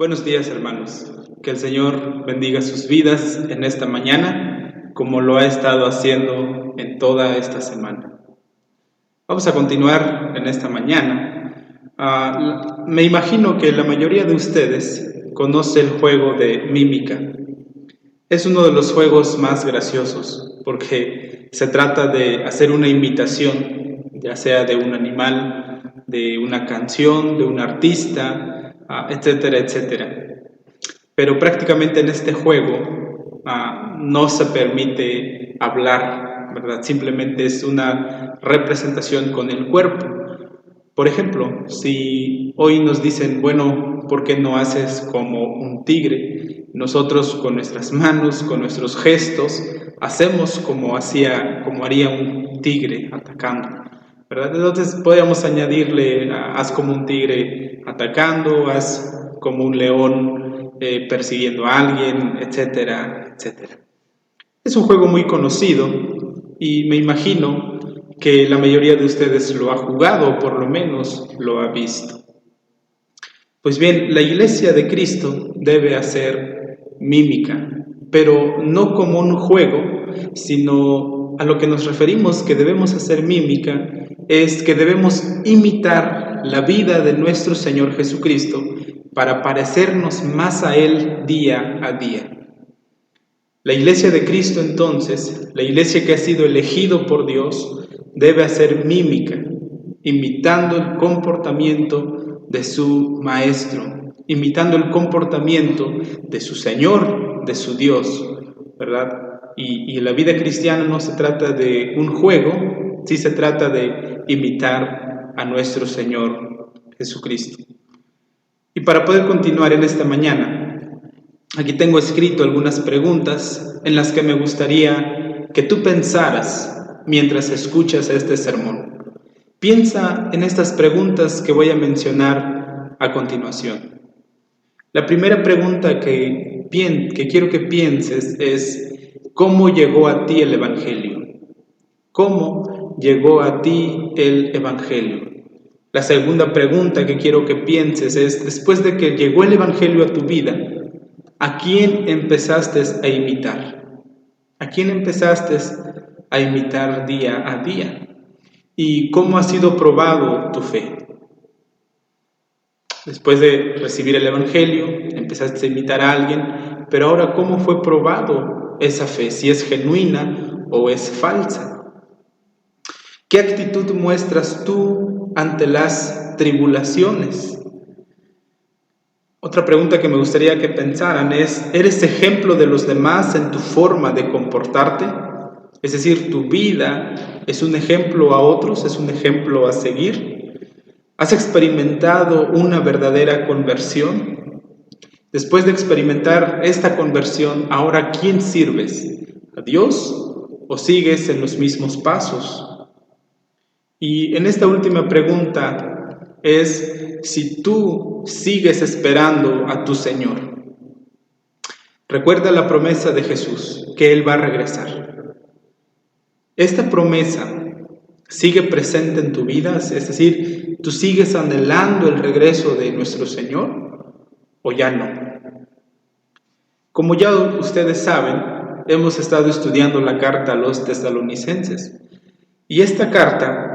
Buenos días, hermanos. Que el Señor bendiga sus vidas en esta mañana, como lo ha estado haciendo en toda esta semana. Vamos a continuar en esta mañana. Me imagino que la mayoría de ustedes conoce el juego de mímica. Es uno de los juegos más graciosos, porque se trata de hacer una imitación, ya sea de un animal, de una canción, de un artista, etcétera, etcétera. Pero prácticamente en este juego no se permite hablar, ¿verdad? Simplemente es una representación con el cuerpo. Por ejemplo, si hoy nos dicen, bueno, ¿por qué no haces como un tigre? Nosotros con nuestras manos, con nuestros gestos, hacemos como haría un tigre atacando, ¿verdad? Entonces podríamos añadirle, haz como un tigre atacando, haz como un león persiguiendo a alguien, etcétera, etcétera. Es un juego muy conocido y me imagino que la mayoría de ustedes lo ha jugado o por lo menos lo ha visto. Pues bien, la Iglesia de Cristo debe hacer mímica, pero no como un juego, sino a lo que nos referimos que debemos hacer mímica es que debemos imitar la vida de nuestro Señor Jesucristo para parecernos más a Él día a día. La Iglesia de Cristo entonces, la Iglesia que ha sido elegido por Dios, debe hacer mímica, imitando el comportamiento de su Maestro, imitando el comportamiento de su Señor, de su Dios, ¿verdad? Y la vida cristiana no se trata de un juego, sí se trata de imitar a nuestro Señor Jesucristo. Y para poder continuar en esta mañana, aquí tengo escrito algunas preguntas en las que me gustaría que tú pensaras mientras escuchas este sermón. Piensa en estas preguntas que voy a mencionar a continuación. La primera pregunta que quiero que pienses es, ¿cómo llegó a ti el Evangelio? ¿Cómo llegó a ti el Evangelio? La segunda pregunta que quiero que pienses es, después de que llegó el Evangelio a tu vida, ¿a quién empezaste a imitar? ¿A quién empezaste a imitar día a día? ¿Y cómo ha sido probado tu fe? Después de recibir el Evangelio, empezaste a imitar a alguien, pero ahora, ¿cómo fue probado esa fe? ¿Si es genuina o es falsa? ¿Qué actitud muestras tú ante las tribulaciones? Otra pregunta que me gustaría que pensaran es, ¿eres ejemplo de los demás en tu forma de comportarte? Es decir, ¿tu vida es un ejemplo a otros, es un ejemplo a seguir? ¿Has experimentado una verdadera conversión? Después de experimentar esta conversión, ¿ahora a quién sirves? ¿A Dios o sigues en los mismos pasos? Y en esta última pregunta es si tú sigues esperando a tu Señor. Recuerda la promesa de Jesús, que Él va a regresar. Esta promesa sigue presente en tu vida, es decir, ¿tú sigues anhelando el regreso de nuestro Señor o ya no? Como ya ustedes saben, hemos estado estudiando la carta a los tesalonicenses y esta carta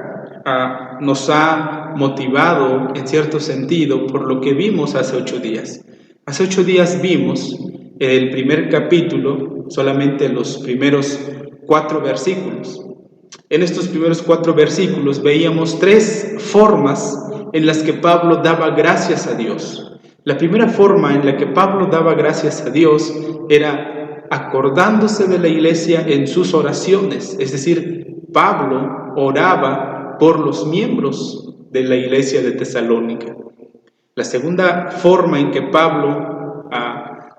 nos ha motivado en cierto sentido por lo que vimos hace 8 días. Hace 8 días vimos el primer capítulo, solamente los primeros 4 versículos. En estos primeros 4 versículos veíamos 3 formas en las que Pablo daba gracias a Dios. La primera forma en la que Pablo daba gracias a Dios era acordándose de la iglesia en sus oraciones, es decir, Pablo oraba por los miembros de la iglesia de Tesalónica. La segunda forma en que Pablo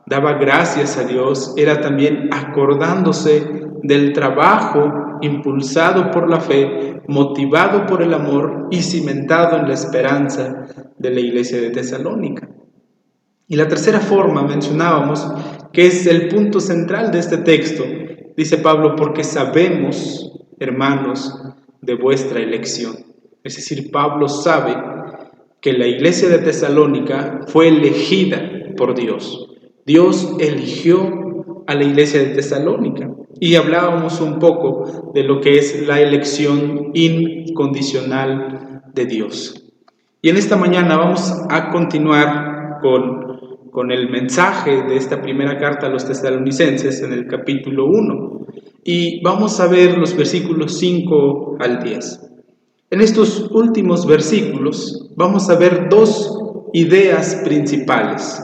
daba gracias a Dios era también acordándose del trabajo impulsado por la fe, motivado por el amor y cimentado en la esperanza de la iglesia de Tesalónica. Y la tercera forma mencionábamos que es el punto central de este texto. Dice Pablo, porque sabemos, hermanos, de vuestra elección. Es decir, Pablo sabe que la iglesia de Tesalónica fue elegida por Dios. Dios eligió a la iglesia de Tesalónica y hablábamos un poco de lo que es la elección incondicional de Dios. Y en esta mañana vamos a continuar con el mensaje de esta primera carta a los tesalonicenses en el capítulo 1 y vamos a ver los versículos 5 al 10. En estos últimos versículos vamos a ver dos ideas principales,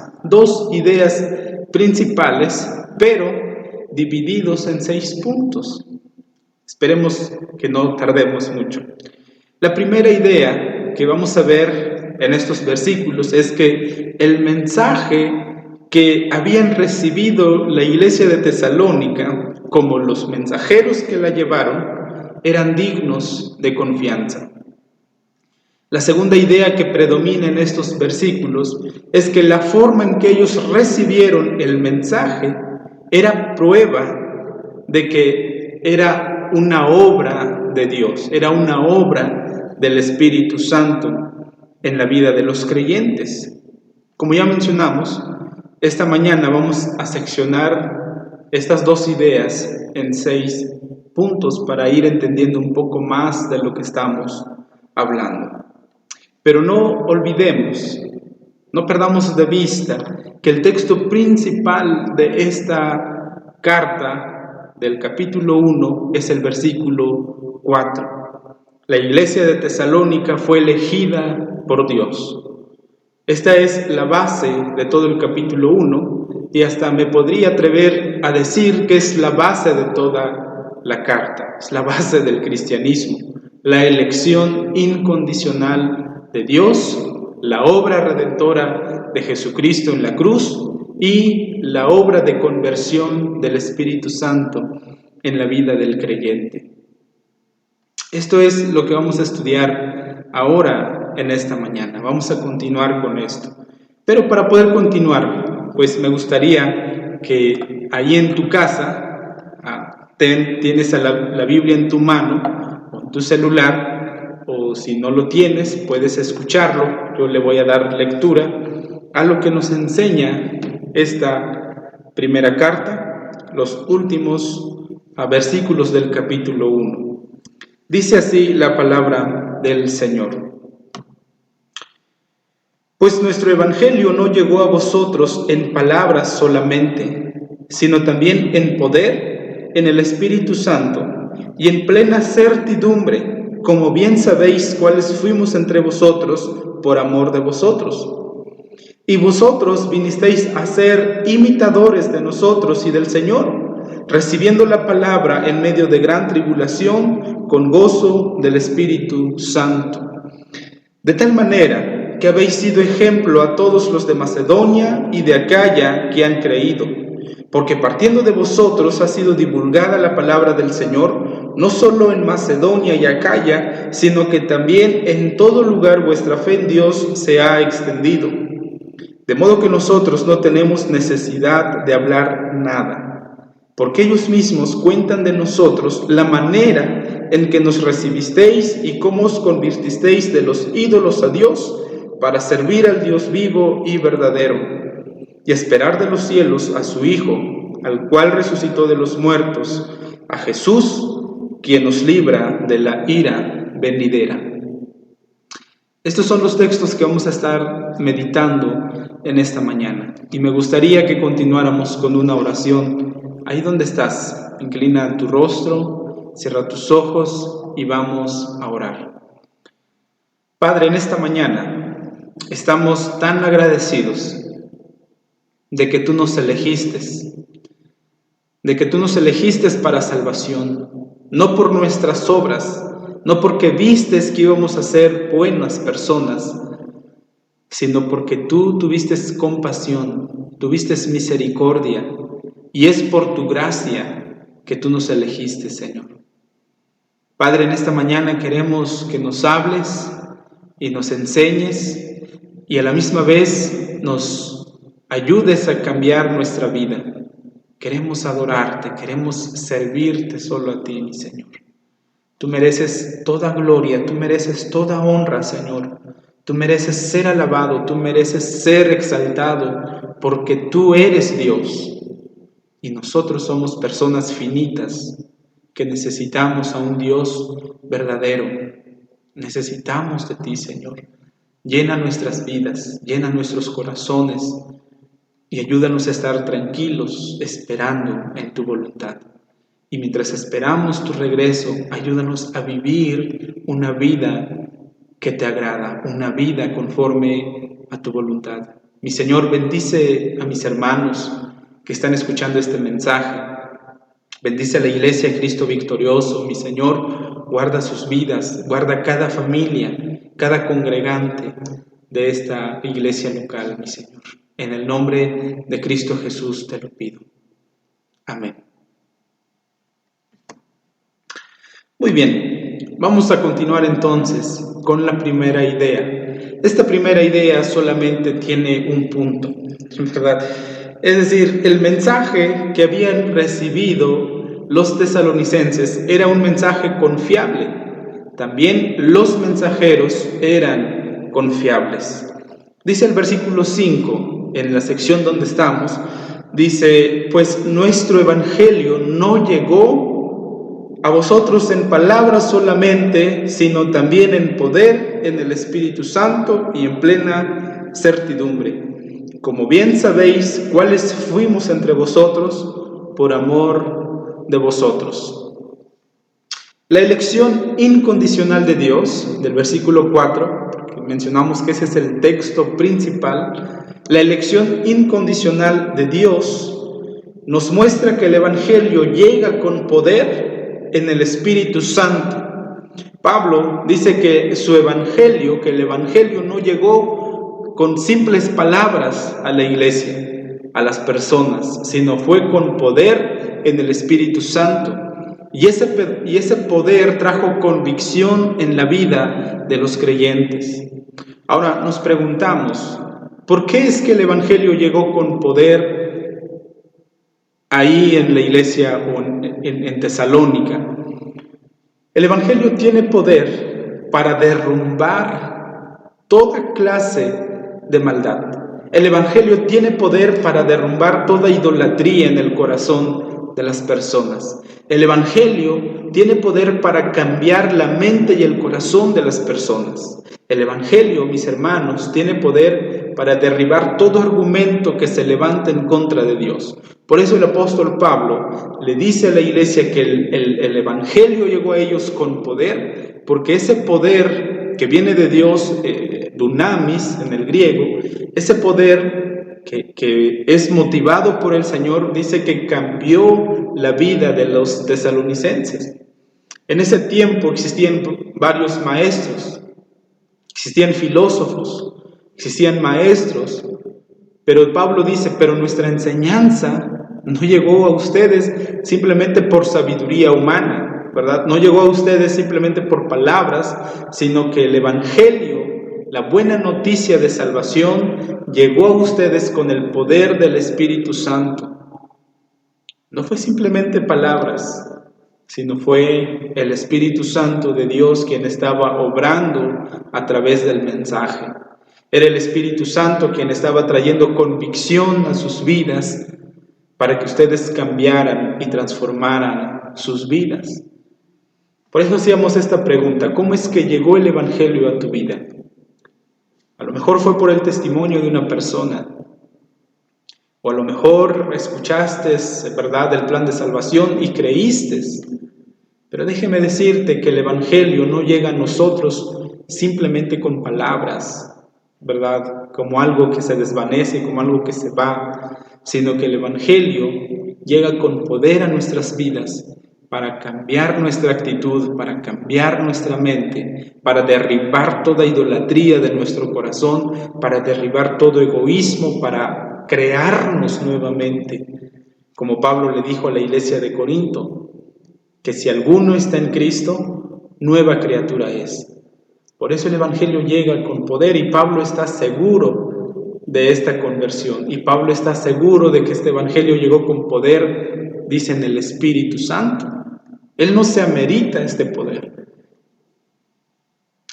pero divididos en 6 puntos. Esperemos que no tardemos mucho. La primera idea que vamos a ver en estos versículos es que el mensaje que habían recibido la iglesia de Tesalónica, como los mensajeros que la llevaron, eran dignos de confianza. La segunda idea que predomina en estos versículos es que la forma en que ellos recibieron el mensaje era prueba de que era una obra de Dios, era una obra del Espíritu Santo en la vida de los creyentes. Como ya mencionamos, esta mañana vamos a seccionar estas dos ideas en 6 puntos para ir entendiendo un poco más de lo que estamos hablando. Pero no olvidemos, no perdamos de vista que el texto principal de esta carta del capítulo 1 es el versículo 4. La iglesia de Tesalónica fue elegida por Dios. Esta es la base de todo el capítulo 1 y hasta me podría atrever a decir que es la base de toda la carta, es la base del cristianismo, la elección incondicional de Dios, la obra redentora de Jesucristo en la cruz y la obra de conversión del Espíritu Santo en la vida del creyente. Esto es lo que vamos a estudiar ahora en esta mañana. Vamos a continuar con esto. Pero para poder continuar, pues me gustaría que ahí en tu casa tienes la Biblia en tu mano o en tu celular, o si no lo tienes, puedes escucharlo. Yo le voy a dar lectura a lo que nos enseña esta primera carta, los últimos versículos del capítulo 1. Dice así la palabra del Señor. Pues nuestro evangelio no llegó a vosotros en palabras solamente, sino también en poder, en el Espíritu Santo y en plena certidumbre, como bien sabéis cuáles fuimos entre vosotros por amor de vosotros. Y vosotros vinisteis a ser imitadores de nosotros y del Señor, recibiendo la palabra en medio de gran tribulación, con gozo del Espíritu Santo. De tal manera que habéis sido ejemplo a todos los de Macedonia y de Acaya que han creído, porque partiendo de vosotros ha sido divulgada la palabra del Señor, no solo en Macedonia y Acaya, sino que también en todo lugar vuestra fe en Dios se ha extendido. De modo que nosotros no tenemos necesidad de hablar nada, porque ellos mismos cuentan de nosotros la manera en que nos recibisteis y cómo os convirtisteis de los ídolos a Dios para servir al Dios vivo y verdadero, y esperar de los cielos a su Hijo, al cual resucitó de los muertos, a Jesús, quien nos libra de la ira venidera. Estos son los textos que vamos a estar meditando en esta mañana. Y me gustaría que continuáramos con una oración. Ahí donde estás, inclina tu rostro, cierra tus ojos y vamos a orar. Padre, en esta mañana estamos tan agradecidos de que tú nos elegiste, para salvación, no por nuestras obras, no porque vistes que íbamos a ser buenas personas, sino porque tú tuviste compasión, tuviste misericordia, y es por tu gracia que tú nos elegiste, Señor. Padre, en esta mañana queremos que nos hables y nos enseñes, y a la misma vez nos ayudes a cambiar nuestra vida. Queremos adorarte, queremos servirte solo a ti, mi Señor. Tú mereces toda gloria, tú mereces toda honra, Señor, Tú mereces ser alabado, tú mereces ser exaltado, porque tú eres Dios. Y nosotros somos personas finitas que necesitamos a un Dios verdadero. Necesitamos de ti, Señor. Llena nuestras vidas, llena nuestros corazones y ayúdanos a estar tranquilos esperando en tu voluntad. Y mientras esperamos tu regreso, ayúdanos a vivir una vida que te agrada, una vida conforme a tu voluntad. Mi Señor, bendice a mis hermanos que están escuchando este mensaje. Bendice a la Iglesia de Cristo Victorioso. Mi Señor, guarda sus vidas, guarda cada familia, cada congregante de esta iglesia local, mi Señor. En el nombre de Cristo Jesús te lo pido. Amén. Muy bien, vamos a continuar entonces con la primera idea. Esta primera idea solamente tiene un punto, ¿verdad? Es decir, el mensaje que habían recibido los tesalonicenses era un mensaje confiable. También los mensajeros eran confiables. Dice el versículo 5, en la sección donde estamos, dice, pues nuestro evangelio no llegó a vosotros en palabras solamente, sino también en poder, en el Espíritu Santo y en plena certidumbre. Como bien sabéis, cuáles fuimos entre vosotros por amor de vosotros. La elección incondicional de Dios, del versículo 4, que mencionamos que ese es el texto principal, la elección incondicional de Dios nos muestra que el Evangelio llega con poder en el Espíritu Santo. Pablo dice que su Evangelio, que el Evangelio no llegó con simples palabras a la iglesia, a las personas, sino fue con poder en el Espíritu Santo. Y ese poder trajo convicción en la vida de los creyentes. Ahora nos preguntamos, ¿por qué es que el Evangelio llegó con poder ahí en la iglesia o en Tesalónica? El Evangelio tiene poder para derrumbar toda clase de maldad. El Evangelio tiene poder para derrumbar toda idolatría en el corazón de las personas. El Evangelio tiene poder para cambiar la mente y el corazón de las personas. El Evangelio, mis hermanos, tiene poder para derribar todo argumento que se levanta en contra de Dios. Por eso el apóstol Pablo le dice a la iglesia que el Evangelio llegó a ellos con poder, porque ese poder que viene de Dios, dunamis en el griego, ese poder que es motivado por el Señor, dice que cambió la vida de los tesalonicenses. En ese tiempo existían varios maestros, existían filósofos, existían maestros, pero Pablo dice, pero nuestra enseñanza no llegó a ustedes simplemente por sabiduría humana, ¿verdad? No llegó a ustedes simplemente por palabras, sino que el Evangelio, la buena noticia de salvación, llegó a ustedes con el poder del Espíritu Santo. No fue simplemente palabras, sino fue el Espíritu Santo de Dios quien estaba obrando a través del mensaje. Era el Espíritu Santo quien estaba trayendo convicción a sus vidas para que ustedes cambiaran y transformaran sus vidas. Por eso hacíamos esta pregunta, ¿cómo es que llegó el Evangelio a tu vida? A lo mejor fue por el testimonio de una persona, o a lo mejor escuchaste, ¿verdad?, el plan de salvación y creíste. Pero déjeme decirte que el Evangelio no llega a nosotros simplemente con palabras, ¿verdad?, como algo que se desvanece, como algo que se va, sino que el Evangelio llega con poder a nuestras vidas para cambiar nuestra actitud, para cambiar nuestra mente, para derribar toda idolatría de nuestro corazón, para derribar todo egoísmo, para crearnos nuevamente. Como Pablo le dijo a la iglesia de Corinto, que si alguno está en Cristo, nueva criatura es. Por eso el Evangelio llega con poder y Pablo está seguro de esta conversión. Y Pablo está seguro de que este Evangelio llegó con poder, dice, en el Espíritu Santo. Él no se amerita este poder.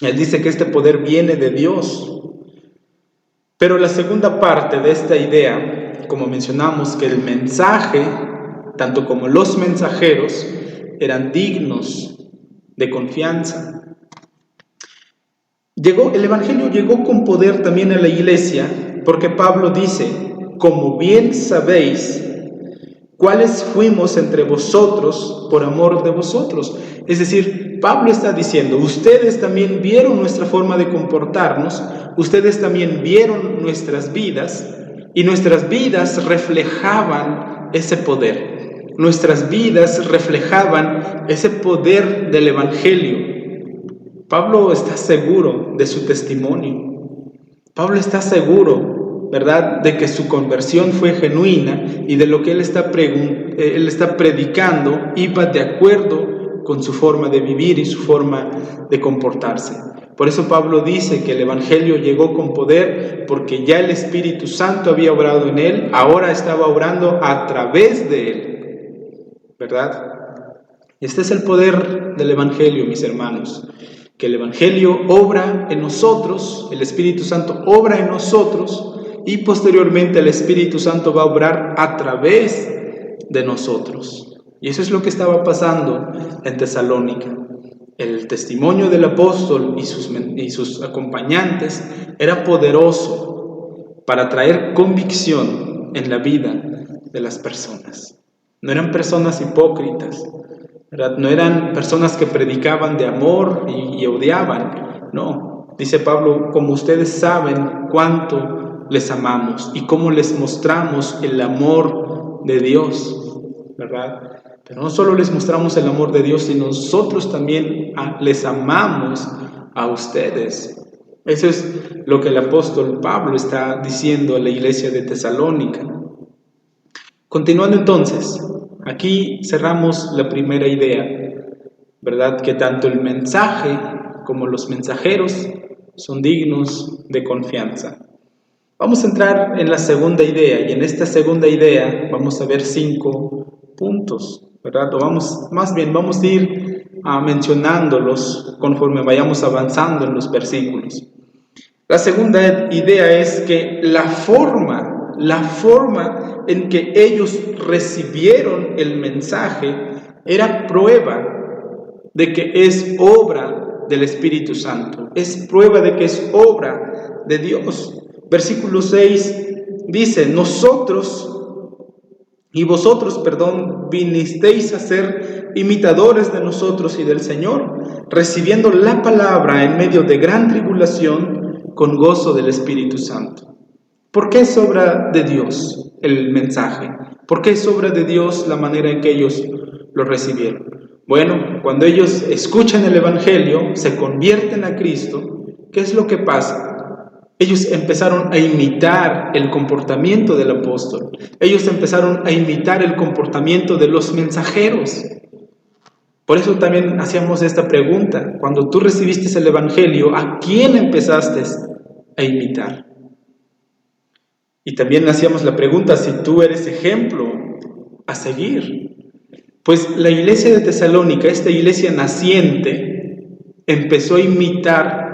Él dice que este poder viene de Dios. Pero la segunda parte de esta idea, como mencionamos, que el mensaje, tanto como los mensajeros, eran dignos de confianza. El Evangelio llegó con poder también a la iglesia, porque Pablo dice, como bien sabéis, cuáles fuimos entre vosotros por amor de vosotros. Es decir, Pablo está diciendo, ustedes también vieron nuestra forma de comportarnos, ustedes también vieron nuestras vidas, y nuestras vidas reflejaban ese poder. Nuestras vidas reflejaban ese poder del Evangelio. Pablo está seguro de su testimonio. Pablo está seguro, ¿verdad?, de que su conversión fue genuina y de lo que él está predicando iba de acuerdo con su forma de vivir y su forma de comportarse. Por eso Pablo dice que el Evangelio llegó con poder porque ya el Espíritu Santo había obrado en él, ahora estaba obrando a través de él, ¿verdad? Este es el poder del Evangelio, mis hermanos, que el Evangelio obra en nosotros, el Espíritu Santo obra en nosotros y posteriormente el Espíritu Santo va a obrar a través de nosotros. Y eso es lo que estaba pasando en Tesalónica. El testimonio del apóstol y sus acompañantes era poderoso para traer convicción en la vida de las personas. No eran personas hipócritas, ¿verdad? No eran personas que predicaban de amor y odiaban. No, dice Pablo, como ustedes saben cuánto les amamos y cómo les mostramos el amor de Dios, ¿verdad? Pero no solo les mostramos el amor de Dios, sino nosotros también les amamos a ustedes. Eso es lo que el apóstol Pablo está diciendo a la iglesia de Tesalónica. Continuando entonces, aquí cerramos la primera idea, ¿verdad? Que tanto el mensaje como los mensajeros son dignos de confianza. Vamos a entrar en la segunda idea y en esta segunda idea vamos a ver 5 puntos, ¿verdad? Vamos a ir mencionándolos conforme vayamos avanzando en los versículos. La segunda idea es que la forma en que ellos recibieron el mensaje era prueba de que es obra del Espíritu Santo, es prueba de que es obra de Dios. Versículo 6 dice, vosotros, vinisteis a ser imitadores de nosotros y del Señor, recibiendo la palabra en medio de gran tribulación con gozo del Espíritu Santo. ¿Por qué es obra de Dios el mensaje? ¿Por qué es obra de Dios la manera en que ellos lo recibieron? Bueno, cuando ellos escuchan el Evangelio, se convierten a Cristo, ¿qué es lo que pasa? Ellos empezaron a imitar el comportamiento del apóstol. Ellos empezaron a imitar el comportamiento de los mensajeros. Por eso también hacíamos esta pregunta. Cuando tú recibiste el Evangelio, ¿a quién empezaste a imitar? Y también hacíamos la pregunta si tú eres ejemplo a seguir. Pues la iglesia de Tesalónica, esta iglesia naciente, empezó a imitar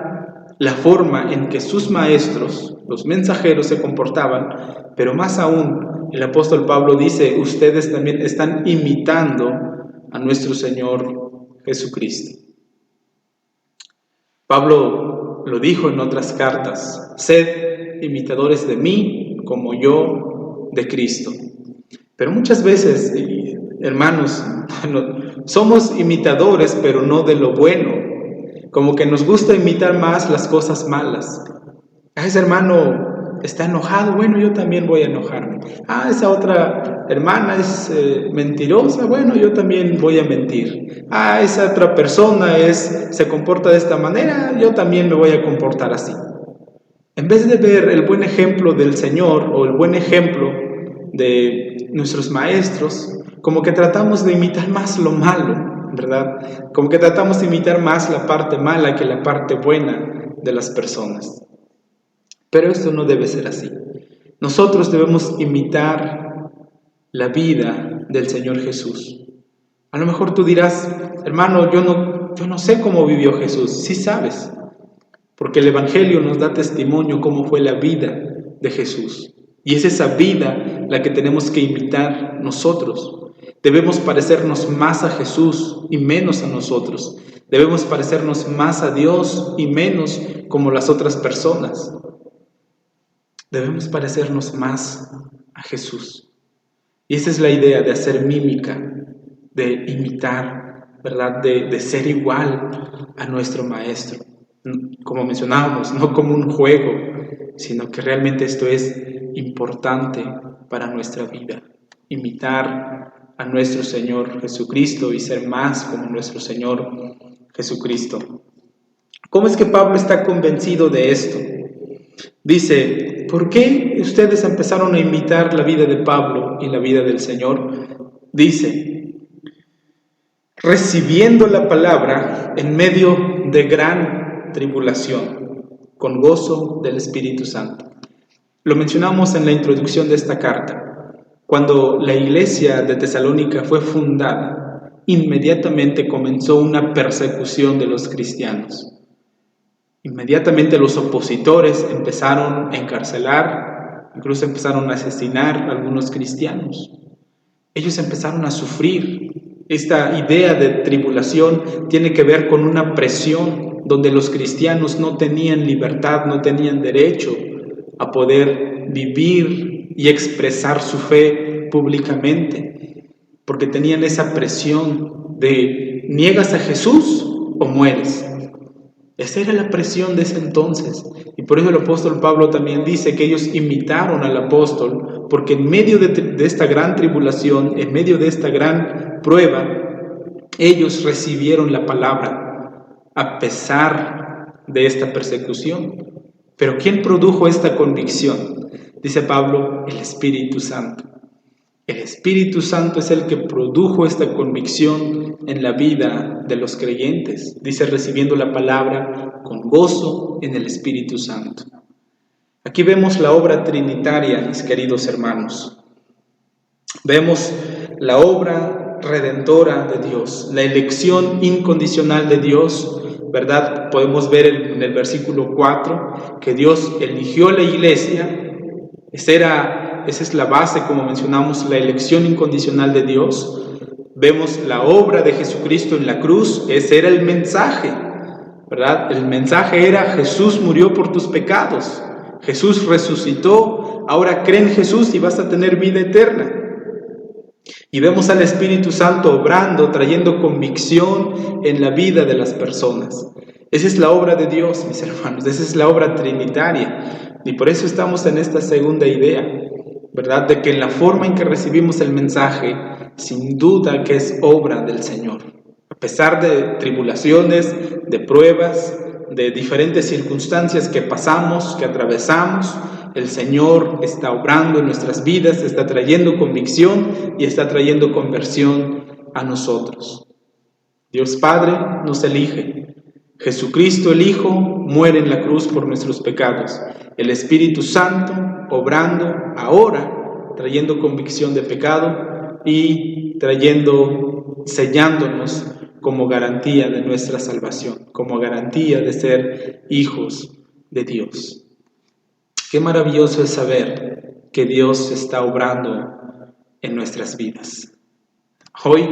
la forma en que sus maestros, los mensajeros, se comportaban, pero más aún, el apóstol Pablo dice, ustedes también están imitando a nuestro Señor Jesucristo. Pablo lo dijo en otras cartas, sed imitadores de mí como yo de Cristo. Pero muchas veces, hermanos, somos imitadores, pero no de lo bueno. Como que nos gusta imitar más las cosas malas. Ese hermano está enojado, bueno, yo también voy a enojarme. Esa otra hermana es mentirosa, bueno, yo también voy a mentir. Esa otra persona se comporta de esta manera, yo también me voy a comportar así. En vez de ver el buen ejemplo del Señor o el buen ejemplo de nuestros maestros, como que tratamos de imitar más lo malo, ¿verdad? Como que tratamos de imitar más la parte mala que la parte buena de las personas. Pero esto no debe ser así. Nosotros debemos imitar la vida del Señor Jesús. A lo mejor tú dirás, hermano, yo no sé cómo vivió Jesús. Sí sabes. porque el Evangelio nos da testimonio cómo fue la vida de Jesús. Y es esa vida la que tenemos que imitar nosotros. Debemos parecernos más a Jesús y menos a nosotros. Debemos parecernos más a Dios y menos como las otras personas. Debemos parecernos más a Jesús. Y esa es la idea de hacer mímica, de imitar, ¿verdad? De ser igual a nuestro Maestro. Como mencionábamos, no como un juego, sino que realmente esto es importante para nuestra vida. Imitar a nuestro Señor Jesucristo y ser más como nuestro Señor Jesucristo. ¿Cómo es que Pablo está convencido de esto? Dice, ¿por qué ustedes empezaron a imitar la vida de Pablo y la vida del Señor? Dice, recibiendo la palabra en medio de gran tribulación, con gozo del Espíritu Santo. Lo mencionamos en la introducción de esta carta. Cuando la iglesia de Tesalónica fue fundada, inmediatamente comenzó una persecución de los cristianos. Inmediatamente los opositores empezaron a encarcelar, incluso empezaron a asesinar a algunos cristianos. Ellos empezaron a sufrir. Esta idea de tribulación tiene que ver con una presión donde los cristianos no tenían libertad, no tenían derecho a poder vivir y expresar su fe públicamente, porque tenían esa presión de niegas a Jesús o mueres. Esa era la presión de ese entonces, y por eso el apóstol Pablo también dice que ellos imitaron al apóstol, porque en medio de esta gran tribulación, en medio de esta gran prueba, ellos recibieron la palabra a pesar de esta persecución. Pero ¿quién produjo esta convicción? Dice Pablo, el Espíritu Santo. El Espíritu Santo es el que produjo esta convicción en la vida de los creyentes. Dice, recibiendo la palabra con gozo en el Espíritu Santo. Aquí vemos la obra trinitaria, mis queridos hermanos. Vemos la obra redentora de Dios, la elección incondicional de Dios, ¿verdad? Podemos ver en el versículo 4 que Dios eligió la iglesia. Esa es la base, como mencionamos, la elección incondicional de Dios. Vemos la obra de Jesucristo en la cruz, ese era el mensaje, ¿verdad? El mensaje era: Jesús murió por tus pecados, Jesús resucitó, ahora cree en Jesús y vas a tener vida eterna. Y vemos al Espíritu Santo obrando, trayendo convicción en la vida de las personas. Esa es la obra de Dios, mis hermanos, esa es la obra trinitaria. Y por eso estamos en esta segunda idea, ¿verdad? De que en la forma en que recibimos el mensaje, sin duda que es obra del Señor. A pesar de tribulaciones, de pruebas, de diferentes circunstancias que pasamos, que atravesamos, el Señor está obrando en nuestras vidas, está trayendo convicción y está trayendo conversión a nosotros. Dios Padre nos elige. Jesucristo el Hijo muere en la cruz por nuestros pecados. El Espíritu Santo obrando ahora, trayendo convicción de pecado y sellándonos como garantía de nuestra salvación, como garantía de ser hijos de Dios. Qué maravilloso es saber que Dios está obrando en nuestras vidas. Hoy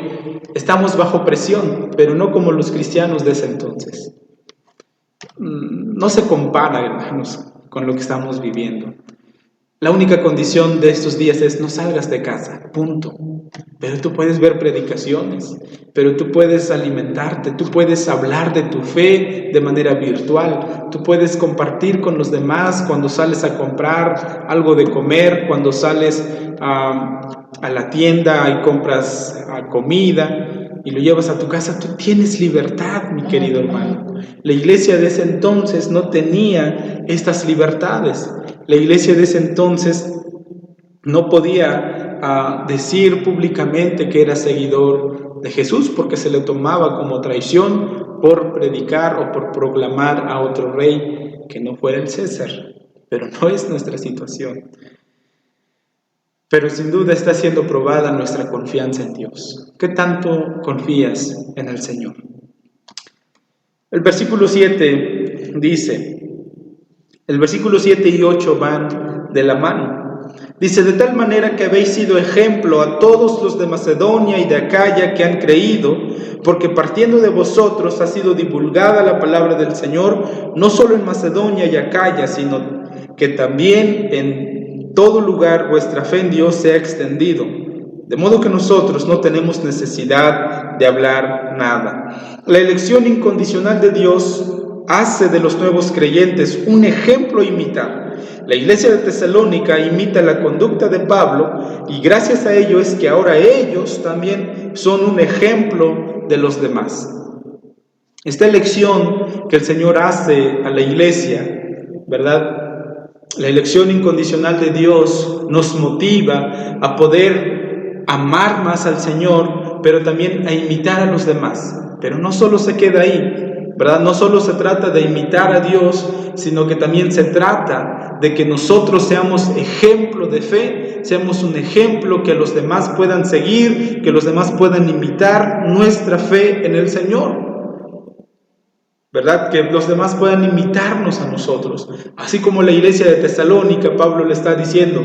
estamos bajo presión, pero no como los cristianos de ese entonces. No se compara, hermanos, con lo que estamos viviendo. La única condición de estos días es: no salgas de casa, punto. Pero tú puedes ver predicaciones, pero tú puedes alimentarte, tú puedes hablar de tu fe de manera virtual, tú puedes compartir con los demás cuando sales a comprar algo de comer, cuando sales a la tienda y compras comida y lo llevas a tu casa. Tú tienes libertad, mi querido hermano. La iglesia de ese entonces no tenía estas libertades. La iglesia de ese entonces no podía decir públicamente que era seguidor de Jesús, porque se le tomaba como traición por predicar o por proclamar a otro rey que no fuera el César. Pero no es nuestra situación. Pero sin duda está siendo probada nuestra confianza en Dios. ¿Qué tanto confías en el Señor? El versículo 7 dice, el versículo 7 y 8 van de la mano. Dice, de tal manera que habéis sido ejemplo a todos los de Macedonia y de Acaya que han creído, porque partiendo de vosotros ha sido divulgada la palabra del Señor, no solo en Macedonia y Acaya, sino que también en todo lugar vuestra fe en Dios se ha extendido. De modo que nosotros no tenemos necesidad de hablar nada. La elección incondicional de Dios hace de los nuevos creyentes un ejemplo a imitar. La iglesia de Tesalónica imita la conducta de Pablo y gracias a ello es que ahora ellos también son un ejemplo de los demás. Esta elección que el Señor hace a la iglesia, ¿verdad? La elección incondicional de Dios nos motiva a poder amar más al Señor, pero también a imitar a los demás. Pero no solo se queda ahí, ¿verdad? No solo se trata de imitar a Dios, sino que también se trata de que nosotros seamos ejemplo de fe, seamos un ejemplo que los demás puedan seguir, que los demás puedan imitar nuestra fe en el Señor, ¿verdad? Que los demás puedan imitarnos a nosotros. Así como la iglesia de Tesalónica, Pablo le está diciendo,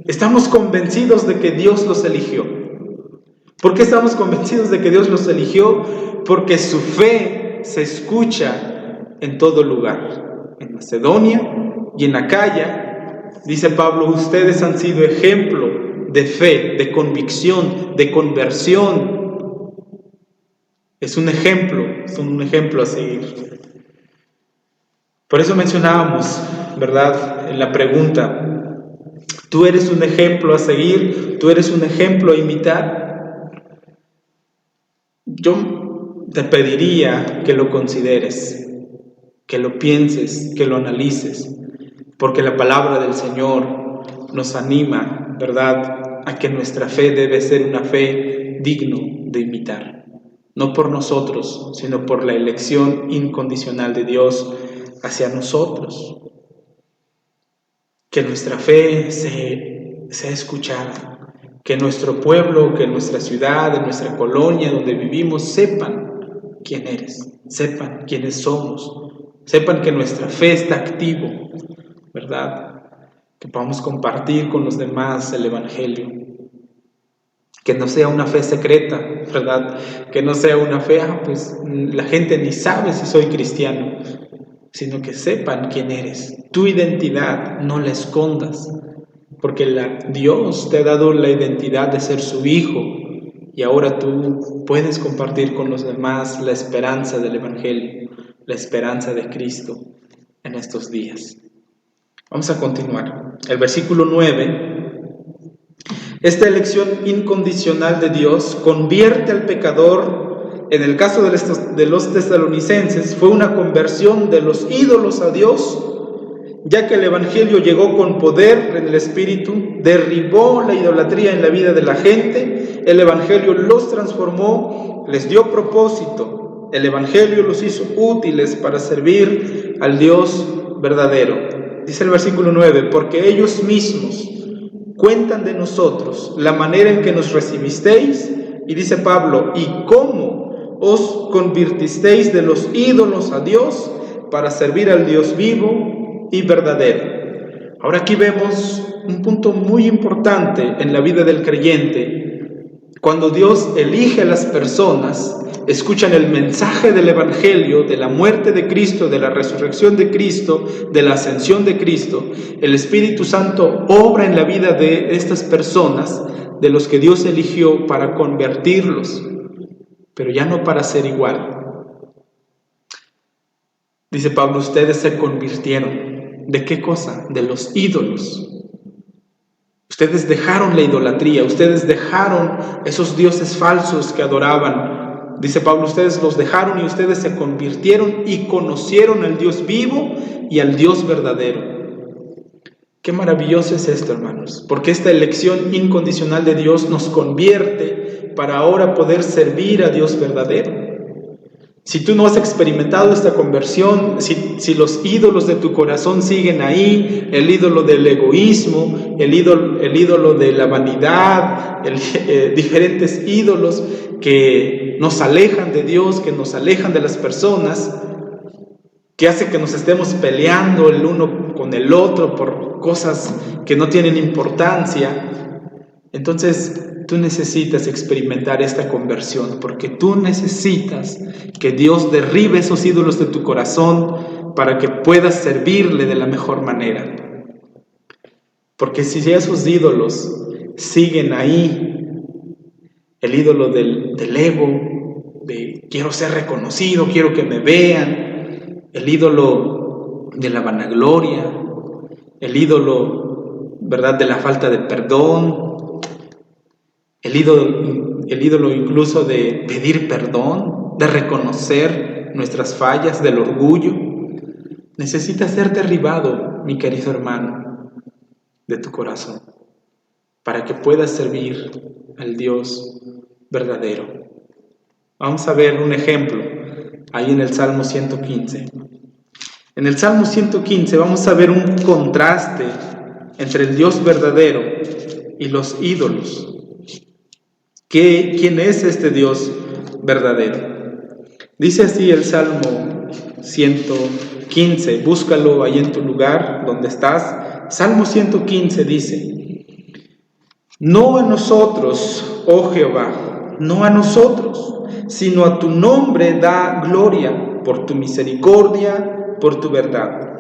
estamos convencidos de que Dios los eligió. ¿Por qué estamos convencidos de que Dios los eligió? Porque su fe se escucha en todo lugar. En Macedonia y en Acaya, dice Pablo, ustedes han sido ejemplo de fe, de convicción, de conversión. Es un ejemplo a seguir. Por eso mencionábamos, ¿verdad?, en la pregunta, ¿tú eres un ejemplo a seguir? ¿Tú eres un ejemplo a imitar? Yo te pediría que lo consideres, que lo pienses, que lo analices, porque la palabra del Señor nos anima, ¿verdad?, a que nuestra fe debe ser una fe digno de imitar. No por nosotros, sino por la elección incondicional de Dios hacia nosotros. Que nuestra fe sea escuchada, que nuestro pueblo, que nuestra ciudad, nuestra colonia donde vivimos sepan quién eres, sepan quiénes somos, sepan que nuestra fe está activo, ¿verdad? Que podamos compartir con los demás el Evangelio. Que no sea una fe secreta, ¿verdad? Que no sea una fe, pues la gente ni sabe si soy cristiano, sino que sepan quién eres. Tu identidad no la escondas, porque Dios te ha dado la identidad de ser su hijo y ahora tú puedes compartir con los demás la esperanza del Evangelio, la esperanza de Cristo en estos días. Vamos a continuar. El versículo 9. Esta elección incondicional de Dios convierte al pecador, en el caso de los tesalonicenses, fue una conversión de los ídolos a Dios, ya que el Evangelio llegó con poder en el Espíritu, derribó la idolatría en la vida de la gente, el Evangelio los transformó, les dio propósito, el Evangelio los hizo útiles para servir al Dios verdadero. Dice el versículo 9, porque ellos mismos cuentan de nosotros la manera en que nos recibisteis, y dice Pablo, y cómo os convirtisteis de los ídolos a Dios para servir al Dios vivo y verdadero. Ahora aquí vemos un punto muy importante en la vida del creyente. Cuando Dios elige a las personas, escuchan el mensaje del Evangelio, de la muerte de Cristo, de la resurrección de Cristo, de la ascensión de Cristo, el Espíritu Santo obra en la vida de estas personas, de los que Dios eligió para convertirlos, pero ya no para ser igual. Dice Pablo, ustedes se convirtieron. ¿De qué cosa? De los ídolos. Ustedes dejaron la idolatría, ustedes dejaron esos dioses falsos que adoraban. Dice Pablo, ustedes los dejaron y ustedes se convirtieron y conocieron al Dios vivo y al Dios verdadero. Qué maravilloso es esto, hermanos, porque esta elección incondicional de Dios nos convierte para ahora poder servir a Dios verdadero. Si tú no has experimentado esta conversión, si los ídolos de tu corazón siguen ahí, el ídolo del egoísmo, el ídolo de la vanidad, diferentes ídolos que nos alejan de Dios, que nos alejan de las personas, que hace que nos estemos peleando el uno con el otro por cosas que no tienen importancia. Entonces tú necesitas experimentar esta conversión, porque tú necesitas que Dios derribe esos ídolos de tu corazón para que puedas servirle de la mejor manera. Porque si esos ídolos siguen ahí, el ídolo del ego, de quiero ser reconocido, quiero que me vean, el ídolo de la vanagloria, el ídolo, ¿verdad?, de la falta de perdón, el ídolo incluso de pedir perdón, de reconocer nuestras fallas, del orgullo, necesita ser derribado, mi querido hermano, de tu corazón, para que puedas servir al Dios verdadero. Vamos a ver un ejemplo ahí en el Salmo 115. En el Salmo 115 vamos a ver un contraste entre el Dios verdadero y los ídolos. ¿Quién es este Dios verdadero? Dice así el Salmo 115, búscalo ahí en tu lugar donde estás. Salmo 115 dice: no a nosotros, oh Jehová, no a nosotros, sino a tu nombre da gloria, por tu misericordia, por tu verdad.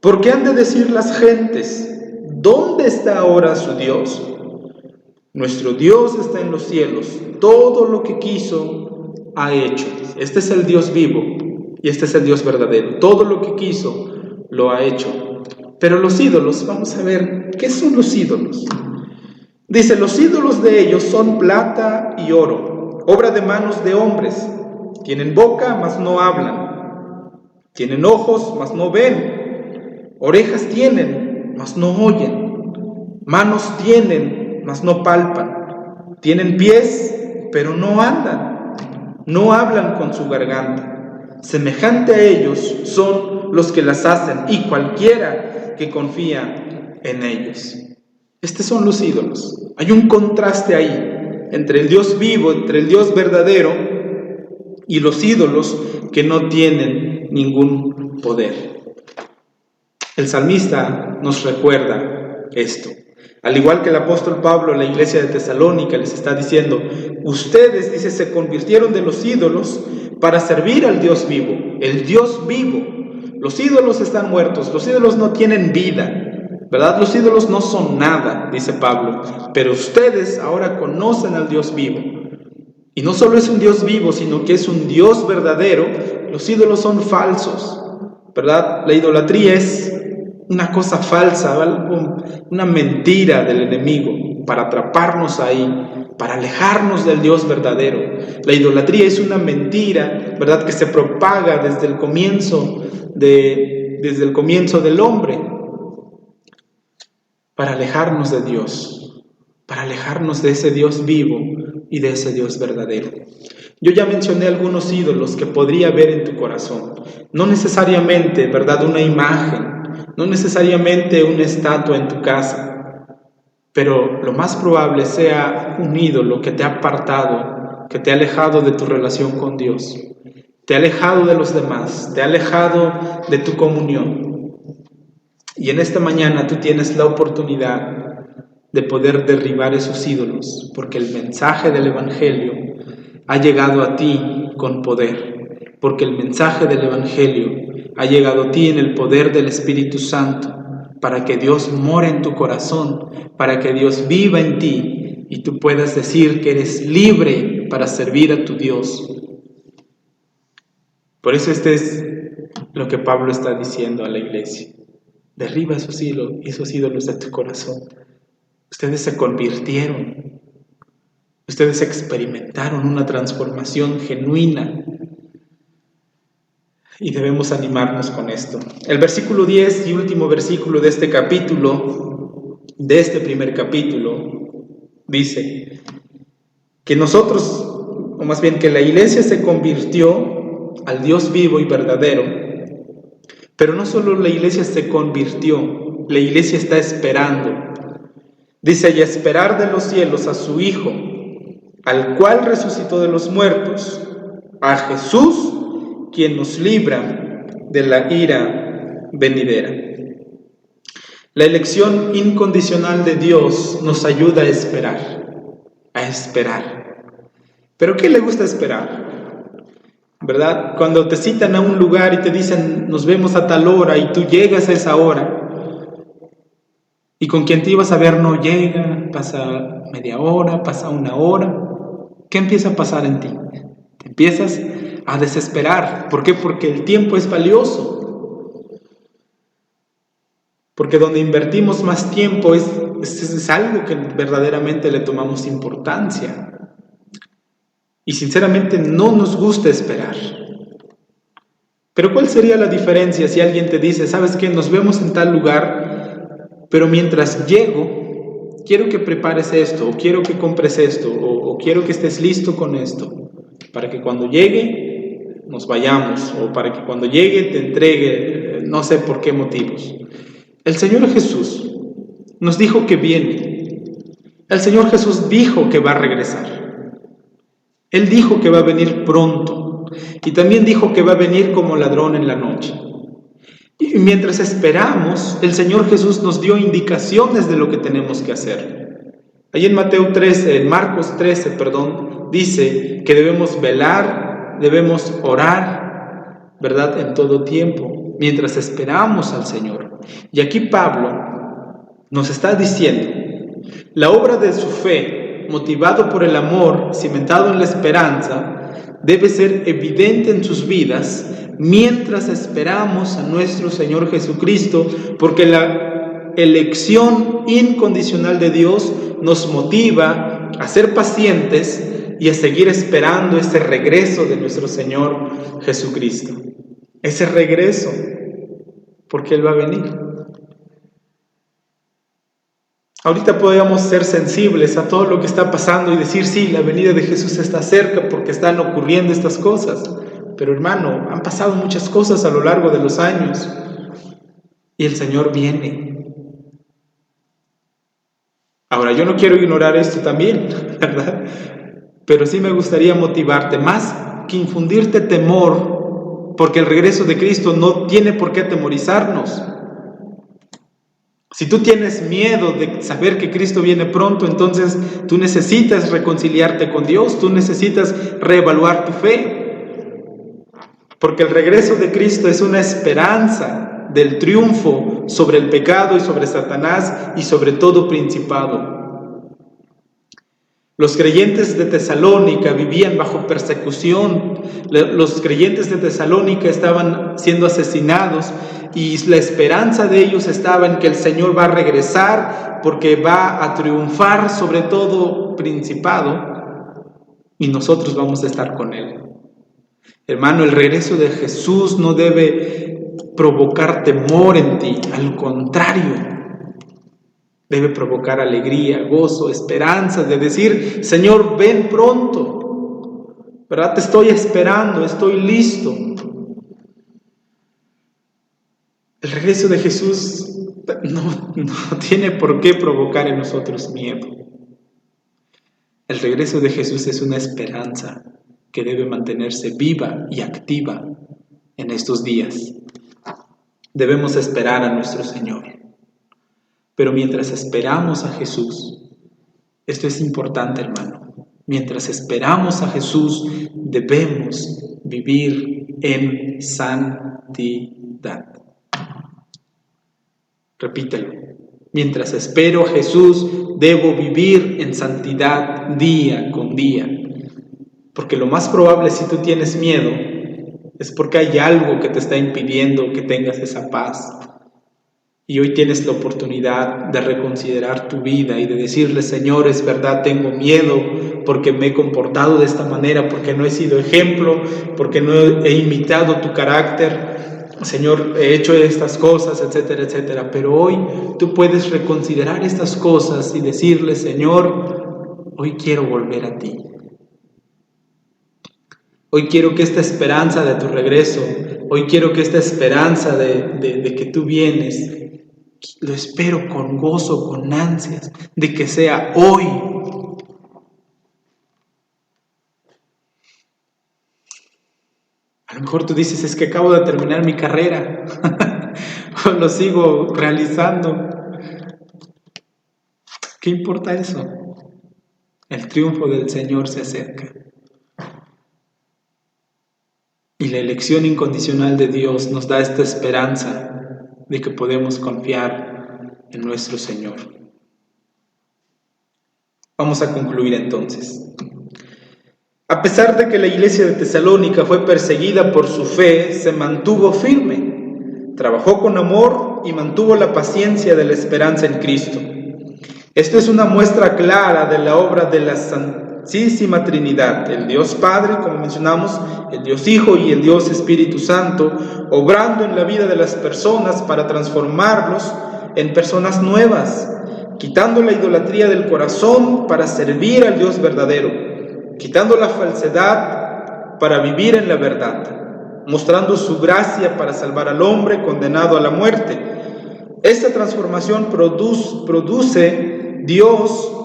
Porque han de decir las gentes: ¿dónde está ahora su Dios? Nuestro Dios está en los cielos, todo lo que quiso ha hecho. Este es el Dios vivo y este es el Dios verdadero. Todo lo que quiso lo ha hecho. Pero los ídolos, vamos a ver, ¿qué son los ídolos? Dice: los ídolos de ellos son plata y oro, obra de manos de hombres. Tienen boca, mas no hablan. Tienen ojos, mas no ven. Orejas tienen, mas no oyen. Manos tienen, mas no palpan. Tienen pies, pero no andan. No hablan con su garganta. Semejante a ellos son los que las hacen, y cualquiera que confía en ellos. Estos son los ídolos. Hay un contraste ahí entre el Dios vivo, entre el Dios verdadero y los ídolos que no tienen ningún poder. El salmista nos recuerda esto. Al igual que el apóstol Pablo, la iglesia de Tesalónica les está diciendo: ustedes, dice, se convirtieron de los ídolos para servir al Dios vivo, el Dios vivo. Los ídolos están muertos, los ídolos no tienen vida, ¿verdad? Los ídolos no son nada, dice Pablo, pero ustedes ahora conocen al Dios vivo. Y no solo es un Dios vivo, sino que es un Dios verdadero. Los ídolos son falsos, ¿verdad? La idolatría es una cosa falsa, algo, una mentira del enemigo para atraparnos ahí, para alejarnos del Dios verdadero. La idolatría es una mentira, ¿verdad?, que se propaga desde el comienzo del hombre, para alejarnos de Dios, para alejarnos de ese Dios vivo y de ese Dios verdadero. Yo ya mencioné algunos ídolos que podría haber en tu corazón. No necesariamente, ¿verdad?, una imagen, no necesariamente una estatua en tu casa, pero lo más probable sea un ídolo que te ha apartado, que te ha alejado de tu relación con Dios, te ha alejado de los demás, te ha alejado de tu comunión. Y en esta mañana tú tienes la oportunidad de poder derribar esos ídolos, porque el mensaje del Evangelio ha llegado a ti con poder, porque el mensaje del Evangelio ha llegado a ti en el poder del Espíritu Santo, para que Dios more en tu corazón, para que Dios viva en ti y tú puedas decir que eres libre para servir a tu Dios. Por eso este es lo que Pablo está diciendo a la iglesia: derriba esos ídolos de tu corazón. Ustedes se convirtieron, ustedes experimentaron una transformación genuina y debemos animarnos con esto. El versículo 10 y último versículo de este capítulo, de este primer capítulo, dice que nosotros, o más bien que la iglesia se convirtió al Dios vivo y verdadero. Pero no solo la iglesia se convirtió, la iglesia está esperando. Dice: y a esperar de los cielos a su Hijo, al cual resucitó de los muertos, a Jesús, quien nos libra de la ira venidera. La elección incondicional de Dios nos ayuda a esperar. ¿Pero qué le gusta esperar? ¿Verdad? Cuando te citan a un lugar y te dicen, nos vemos a tal hora, y tú llegas a esa hora, y con quien te ibas a ver no llega, pasa media hora, pasa una hora, ¿qué empieza a pasar en ti? Te empiezas a desesperar. ¿Por qué? Porque el tiempo es valioso. Porque donde invertimos más tiempo es algo que verdaderamente le tomamos importancia. Y sinceramente no nos gusta esperar. Pero ¿cuál sería la diferencia si alguien te dice, sabes qué, nos vemos en tal lugar, pero mientras llego, quiero que prepares esto, o quiero que compres esto, o quiero que estés listo con esto, para que cuando llegue nos vayamos, o para que cuando llegue te entregue, no sé por qué motivos? El Señor Jesús nos dijo que viene. El Señor Jesús dijo que va a regresar. Él dijo que va a venir pronto. Y también dijo que va a venir como ladrón en la noche. Y mientras esperamos, el Señor Jesús nos dio indicaciones de lo que tenemos que hacer. Ahí en Marcos 13, dice que debemos velar, debemos orar, ¿verdad? En todo tiempo, mientras esperamos al Señor. Y aquí Pablo nos está diciendo, la obra de su fe, motivado por el amor, cimentado en la esperanza, debe ser evidente en sus vidas mientras esperamos a nuestro Señor Jesucristo, porque la elección incondicional de Dios nos motiva a ser pacientes y a seguir esperando ese regreso de nuestro Señor Jesucristo. Ese regreso, porque Él va a venir. Ahorita podemos ser sensibles a todo lo que está pasando y decir, sí, la venida de Jesús está cerca porque están ocurriendo estas cosas. Pero hermano, han pasado muchas cosas a lo largo de los años y el Señor viene. Ahora, yo no quiero ignorar esto también, ¿verdad? Pero sí me gustaría motivarte más que infundirte temor, porque el regreso de Cristo no tiene por qué atemorizarnos. Si tú tienes miedo de saber que Cristo viene pronto, entonces tú necesitas reconciliarte con Dios, tú necesitas reevaluar tu fe. Porque el regreso de Cristo es una esperanza del triunfo sobre el pecado y sobre Satanás y sobre todo principado. Los creyentes de Tesalónica vivían bajo persecución. Los creyentes de Tesalónica estaban siendo asesinados y la esperanza de ellos estaba en que el Señor va a regresar porque va a triunfar sobre todo principado y nosotros vamos a estar con Él. Hermano, el regreso de Jesús no debe provocar temor en ti, al contrario. Debe provocar alegría, gozo, esperanza, de decir, Señor, ven pronto, ¿verdad? Te estoy esperando, estoy listo. El regreso de Jesús no tiene por qué provocar en nosotros miedo. El regreso de Jesús es una esperanza que debe mantenerse viva y activa en estos días. Debemos esperar a nuestro Señor. Pero mientras esperamos a Jesús, esto es importante, hermano, mientras esperamos a Jesús, debemos vivir en santidad. Repítelo. Mientras espero a Jesús, debo vivir en santidad día con día. Porque lo más probable, si tú tienes miedo, es porque hay algo que te está impidiendo que tengas esa paz. Y hoy tienes la oportunidad de reconsiderar tu vida y de decirle, Señor, es verdad, tengo miedo porque me he comportado de esta manera, porque no he sido ejemplo, porque no he imitado tu carácter. Señor, he hecho estas cosas, etcétera, etcétera. Pero hoy tú puedes reconsiderar estas cosas y decirle, Señor, hoy quiero volver a ti. Hoy quiero que esta esperanza de tu regreso, hoy quiero que esta esperanza de que tú vienes, lo espero con gozo, con ansias, de que sea hoy. A lo mejor tú dices, es que acabo de terminar mi carrera, o lo sigo realizando. ¿Qué importa eso? El triunfo del Señor se acerca. Y la elección incondicional de Dios nos da esta esperanza de que podemos confiar en nuestro Señor. Vamos a concluir entonces. A pesar de que la iglesia de Tesalónica fue perseguida por su fe, se mantuvo firme, trabajó con amor y mantuvo la paciencia de la esperanza en Cristo. Esto es una muestra clara de la obra de la Santísima Trinidad, el Dios Padre, como mencionamos, el Dios Hijo y el Dios Espíritu Santo, obrando en la vida de las personas para transformarlos en personas nuevas, quitando la idolatría del corazón para servir al Dios verdadero, quitando la falsedad para vivir en la verdad, mostrando su gracia para salvar al hombre condenado a la muerte. Esta transformación produce Dios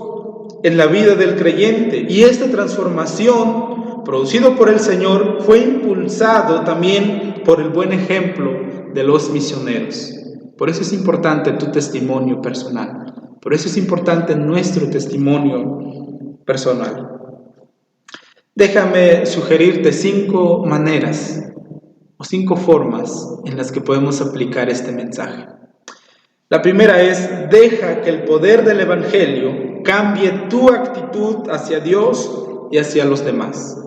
en la vida del creyente, y esta transformación, producida por el Señor, fue impulsado también por el buen ejemplo de los misioneros. Por eso es importante tu testimonio personal, por eso es importante nuestro testimonio personal. Déjame sugerirte 5 maneras o 5 formas en las que podemos aplicar este mensaje. La primera es: deja que el poder del Evangelio cambie tu actitud hacia Dios y hacia los demás.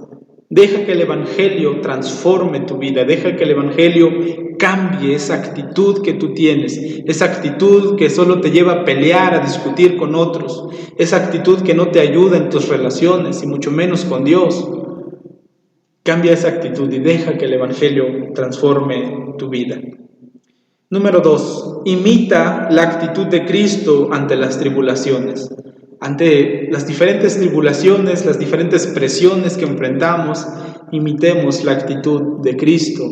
Deja que el Evangelio transforme tu vida, deja que el Evangelio cambie esa actitud que tú tienes, esa actitud que solo te lleva a pelear, a discutir con otros, esa actitud que no te ayuda en tus relaciones y mucho menos con Dios. Cambia esa actitud y deja que el Evangelio transforme tu vida. Número 2, imita la actitud de Cristo ante las tribulaciones. Ante las diferentes tribulaciones, las diferentes presiones que enfrentamos, imitemos la actitud de Cristo.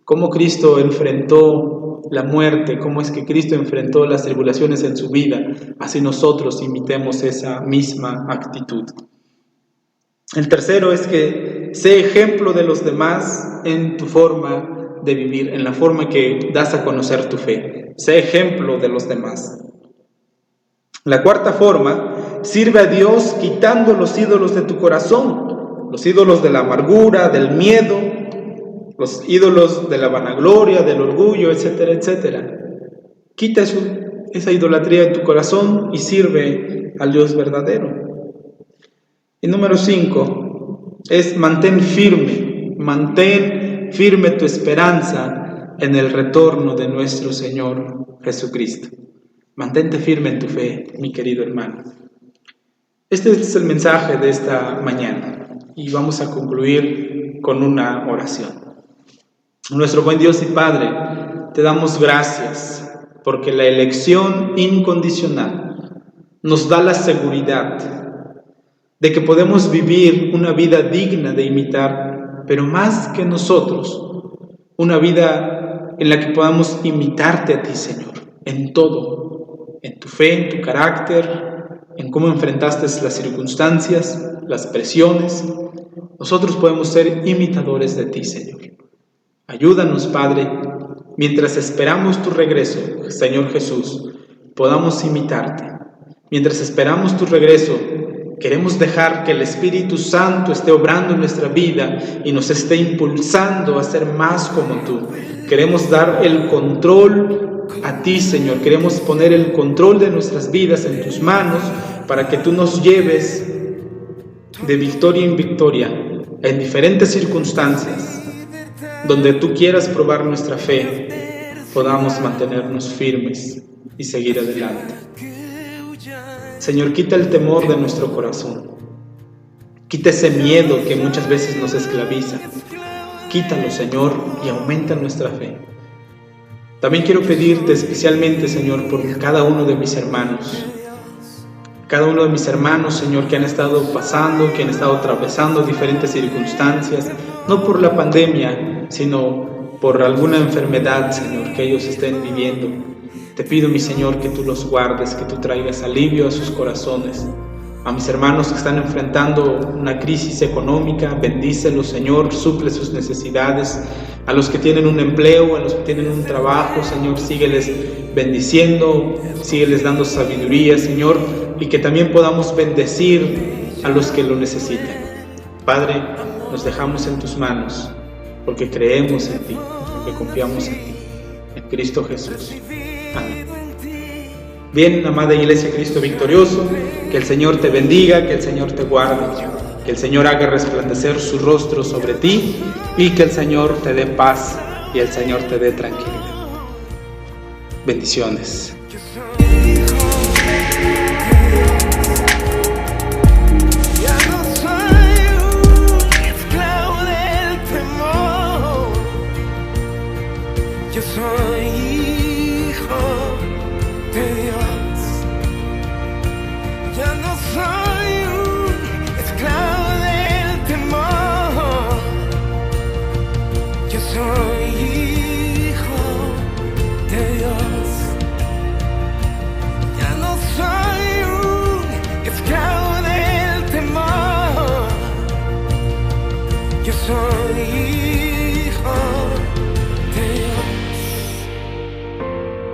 Cómo Cristo enfrentó la muerte, cómo es que Cristo enfrentó las tribulaciones en su vida. Así nosotros imitemos esa misma actitud. El tercero es que sé ejemplo de los demás en tu forma de vivir, en la forma que das a conocer tu fe. Sé ejemplo de los demás. La cuarta forma, sirve a Dios quitando los ídolos de tu corazón, los ídolos de la amargura, del miedo, los ídolos de la vanagloria, del orgullo, etcétera, etcétera. Quita esa idolatría de tu corazón y sirve al Dios verdadero. Y número 5 es mantén firme tu esperanza en el retorno de nuestro Señor Jesucristo. Mantente firme en tu fe, mi querido hermano. Este es el mensaje de esta mañana y vamos a concluir con una oración. Nuestro buen Dios y Padre, te damos gracias porque la elección incondicional nos da la seguridad de que podemos vivir una vida digna de imitar, pero más que nosotros, una vida en la que podamos imitarte a ti, Señor, en todo, en tu fe, en tu carácter, en cómo enfrentaste las circunstancias, las presiones. Nosotros podemos ser imitadores de ti, Señor. Ayúdanos, Padre, mientras esperamos tu regreso, Señor Jesús, podamos imitarte. Mientras esperamos tu regreso, queremos dejar que el Espíritu Santo esté obrando en nuestra vida y nos esté impulsando a ser más como tú. Queremos dar el control a ti, Señor. Queremos poner el control de nuestras vidas en tus manos para que tú nos lleves de victoria en victoria en diferentes circunstancias. Donde tú quieras probar nuestra fe, podamos mantenernos firmes y seguir adelante. Señor, quita el temor de nuestro corazón. Quita ese miedo que muchas veces nos esclaviza. Quítalo, Señor, y aumenta nuestra fe. También quiero pedirte especialmente, Señor, por cada uno de mis hermanos. Cada uno de mis hermanos, Señor, que han estado pasando, que han estado atravesando diferentes circunstancias, no por la pandemia, sino por alguna enfermedad, Señor, que ellos estén viviendo. Te pido, mi Señor, que tú los guardes, que tú traigas alivio a sus corazones, A mis hermanos que están enfrentando una crisis económica, bendícelos, Señor, suple sus necesidades. A los que tienen un empleo, a los que tienen un trabajo, Señor, sígueles bendiciendo, sígueles dando sabiduría, Señor, y que también podamos bendecir a los que lo necesitan. Padre, nos dejamos en tus manos, porque creemos en ti, porque confiamos en ti, en Cristo Jesús. Amén. Bien, amada Iglesia Cristo victorioso, que el Señor te bendiga, que el Señor te guarde, que el Señor haga resplandecer su rostro sobre ti y que el Señor te dé paz y el Señor te dé tranquilidad. Bendiciones. Yo soy hijo de Dios. Ya no soy un esclavo del temor. Yo soy hijo de Dios. Ya no soy un esclavo del temor. Yo soy hijo